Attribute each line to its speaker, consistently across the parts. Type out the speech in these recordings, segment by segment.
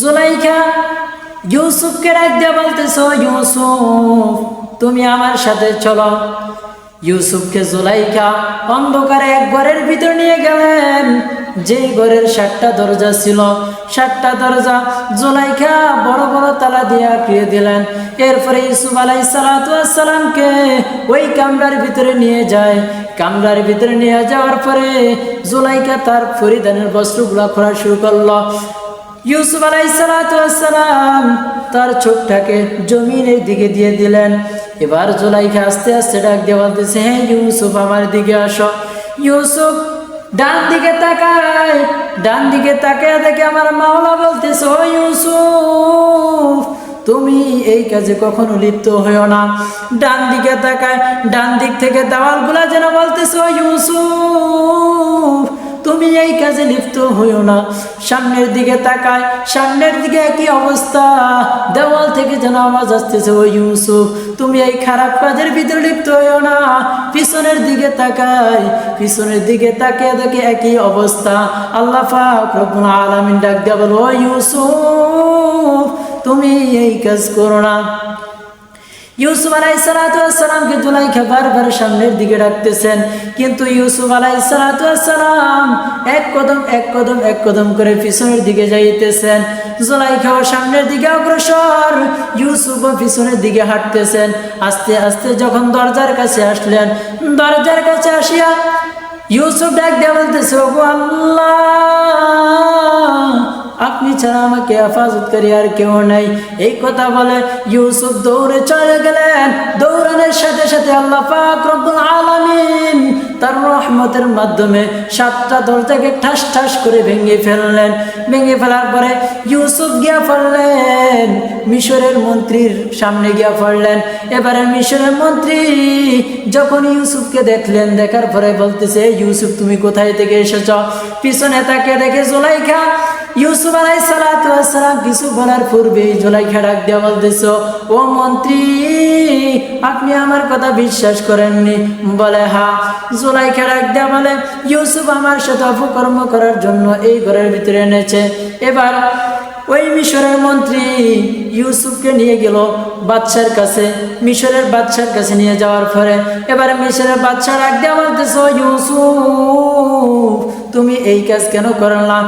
Speaker 1: জুলাইখা ইউসুফকে ডাক দিয়ে বলতেছ, ইউসুফ তুমি আমার সাথে চলো। ইউসুফকে জুলাইখা অন্ধকারে এক ঘরের ভিতর নিয়ে গেলেন, যে ঘরের 7টা দরজা ছিল, 7টা দরজা জুলাইখা বড় বড় তালা দিয়ে আটকিয়ে দিলেন। এরপরে ইউসুফ আলাইহিস সালাতু ওয়াস সালামকে ওই কামরার ভিতরে নিয়ে যায়। কামরার ভিতরে নিয়ে যাওয়ার পরে জুলাইখা তার পরিধানের বস্ত্রগুলো খোলা শুরু করলো। ইউসুফ আলাইহিস সালাতু ওয়াস সালাম তার চোখটাকে জমিনের দিকে দিয়ে দিলেন। এবার জুলাইখা আস্তে আস্তে ডাক দিয়ে বলতেছে, হ্যাঁ ইউসুফ আমার দিকে আসো। ইউসুফ ডান দিকে তাকায়, ডান দিকে তাকায় দেখে আমার মাওলা বলতেছে, ও ইউসুফ তুমি এই কাজে কখনো লিপ্ত হইও না। ডান দিকে তাকায়, ডান দিক থেকে দেওয়ালগুলা যেন বলতেছে, ও ইউসুফ তুমি এই কাজে লিপ্ত হইও না। সামনের দিকে তাকায়, সামনের দিকে একই অবস্থা, দেওয়াল থেকে যেন আওয়াজ আসতেছে, ও ইউসুফ তুমি এই খারাপ কাজের ভিতরে লিপ্ত হইও না। পিছনের দিকে তাকায়, পিছনের দিকে তাকিয়ে দেখে একই অবস্থা। আল্লাহ পাক রব্বুল আলামিন ডাক দিয়া বলো, ও ইউসুফ তুমি এই কাজ করো না। ইউসুফ আলাইহিস সালাতু ওয়াস সালামকে জুলাইখা বারবার সামনের দিকে ডাকতেছেন, কিন্তু ইউসুফ আলাইহিস সালাতু ওয়াস সালাম এক কদম করে পিছনের দিকে যাইতেছেন। জুলাইখাও সামনের দিকে অগ্রসর, ইউসুফও পিছনের দিকে হাঁটতেছেন। আস্তে আস্তে যখন দরজার কাছে আসলেন, দরজার কাছে আসিয়া ইউসুফ ডাক দিয়ে বলতেছে, ওগো আল্লাহ আপনি ছাড়া আমাকে হেফাজতকারী আর কেউ নাই। এই কথা বলে ইউসুফ দৌড়ে চলে গেলেন। দৌড়ানোর সাথে সাথে আল্লাহ পাক রব্বুল আলামিন তার রহমতের মাধ্যমে 7টা দরজাকে ঠাস ঠাস করে ভেঙে ফেললেন। ভেঙে ফেলার পরে ইউসুফ গিয়া পড়লেন মিশরের মন্ত্রীর সামনে গিয়া পড়লেন। এবারে মিশরের মন্ত্রী যখন ইউসুফকে দেখলেন, দেখার পরে বলতেছে, ইউসুফ তুমি কোথায় থেকে এসেছ? পিছনে তাকে দেখে জুলাইখা। ইউসুফ আলাইহিস সালাতু ওয়াস সালাম কিছু বলার পূর্বে জুলাইখা ডাক দিয়া বলতেছে, ও মন্ত্রী আপনি আমার কথা বিশ্বাস করেননি? বলে হ্যাঁ। জুলাইখা ডাক দিয়া বলে, ইউসুফ আমার সাথে অপকর্ম করার জন্য এই ঘরের ভিতরে এনেছে। এবার ওই মিশরের মন্ত্রী ইউসুফকে নিয়ে গেল বাদশার কাছে। মিশরের বাদশার কাছে নিয়ে যাওয়ার পরে এবার মিশরের বাদশা ডাক দিয়া বলতেছে, ইউসুফ তুমি এই কাজ কেন করো না?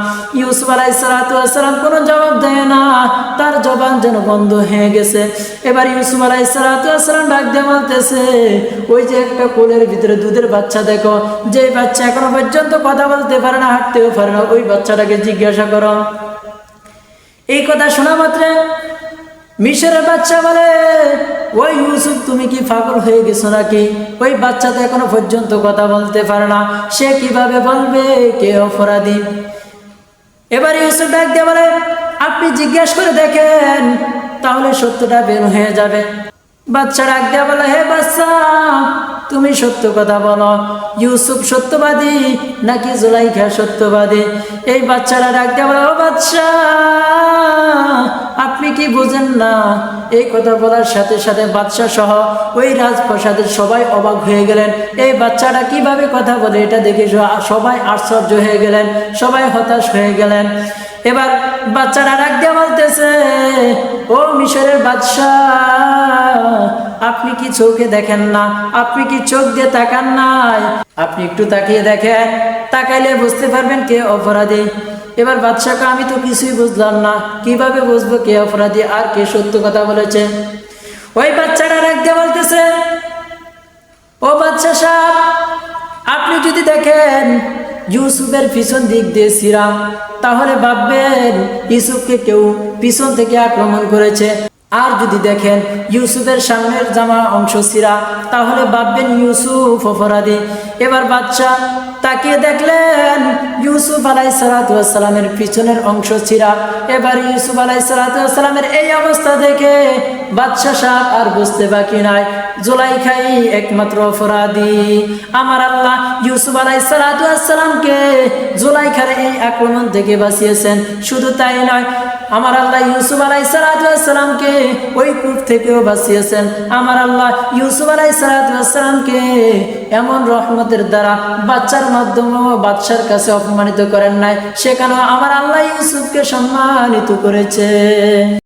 Speaker 1: ইউসুফ আলাইহিস সালাতু ওয়াস সালাম কোনো জবাব দেয় না, তার জবান যেন বন্ধ হয়ে গেছে। এবার ইউসুফ আলাইহিস সালাতু ওয়াস সালাম ডাক দিয়ে বলতেছে, ওই যে একটা কোলের ভিতরে দুধের বাচ্চা দেখো, যে বাচ্চা এখনো পর্যন্ত কথা বলতে পারে না, হাঁটতেও পারে না, ওই বাচ্চাটাকে জিজ্ঞাসা করো। এই কথা শোনা মাত্র মিশরের বাচ্চা বলে, ওই ইউসুফ তুমি কি পাগল হয়ে গেছো নাকি? ওই বাচ্চা তো এখনো পর্যন্ত কথা বলতে পারে না, সে কিভাবে বলবে কে অপরাধী? এবার ইউসুফ ডাক দিয়ে বলে, আপনি জিজ্ঞাসা করে দেখেন, তাহলে সত্যটা বের হয়ে যাবে। বাচ্চা ডাক দিয়ে বলে, হে বাচ্চা তুমি সত্য কথা বলো, ইউসুফ সত্যবাদী নাকি জুলাইখা সত্যবাদী? এই বাচ্চারা ডাক দিয়ে বলে, ও বাচ্চা আপনি কি বুঝেন না? এই কথা বলার সাথে সাথে বাদশা সহ ওই রাজপ্রাসাদের সবাই অবাক হয়ে গেলেন। এই বাচ্চাটা কিভাবে কথা বলে এটা দেখে সবাই আশ্চর্য হয়ে গেলেন, সবাই হতাশ হয়ে গেলেন। এবার বাচ্চারা ডাক দিয়ে বলতেছে, ও মিশরের বাদশা আপনি কি চোখে দেখেন না? আপনি কি চোখ দিয়ে তাকান নাই? আপনি একটু তাকিয়ে দেখেন, তাকাইলে বুঝতে পারবেন কে অপরাধী। এবার বাদশাকে আমি তো কিছুই বুঝলাম না, কিভাবে বুঝবো কে অপরাধী আর কে সত্য কথা বলেছে? ওই বাচ্চাটা ডাক দিয়ে বলতেছে, ও বাদশা সাহেব আপনি যদি দেখেন ইউসুফের পিছন দিক দিয়ে ছিঁড়া, তাহলে ভাববেন ইউসুফকে কেউ পিছন থেকে আক্রমণ করেছে। আর যদি দেখেন ইউসুফের সামনের জামা অংশ ছিঁড়া, তাহলে ভাববেন ইউসুফ অপরাধী। এবার বাদশা তাকিয়ে দেখলেন ইউসুফ আলাইহিস সালাতু ওয়াস সালামের পিছনের অংশ ছিঁড়া। এবার ইউসুফ আলাইহিস সালাতু ওয়াস সালামের এই অবস্থা দেখে বাদশা সাহেব আর বুঝতে বাকি নাই জুলাইখাই একমাত্র অপরাধী। আমার আল্লাহ ইউসুফ আলাইহিস সালাতু ওয়াস সালামকে জুলাইখার এই আক্রমণ থেকে বাঁচিয়েছেন। শুধু তাই নয়, আমার আল্লাহ ইউসুফ আলাইহিস সালাতু ওয়াস সালামকে ওই কূপ থেকেও বাঁচিয়েছেন। আমার আল্লাহ ইউসুফ আলাইহিস সালাতু ওয়াস সালামকে এমন রহমতের দ্বারা বাচ্চার মাধ্যমেও বাদশার কাছে অপমানিত করেন নাই, সেখানেও আমার আল্লাহ ইউসুফকে সম্মানিত করেছে।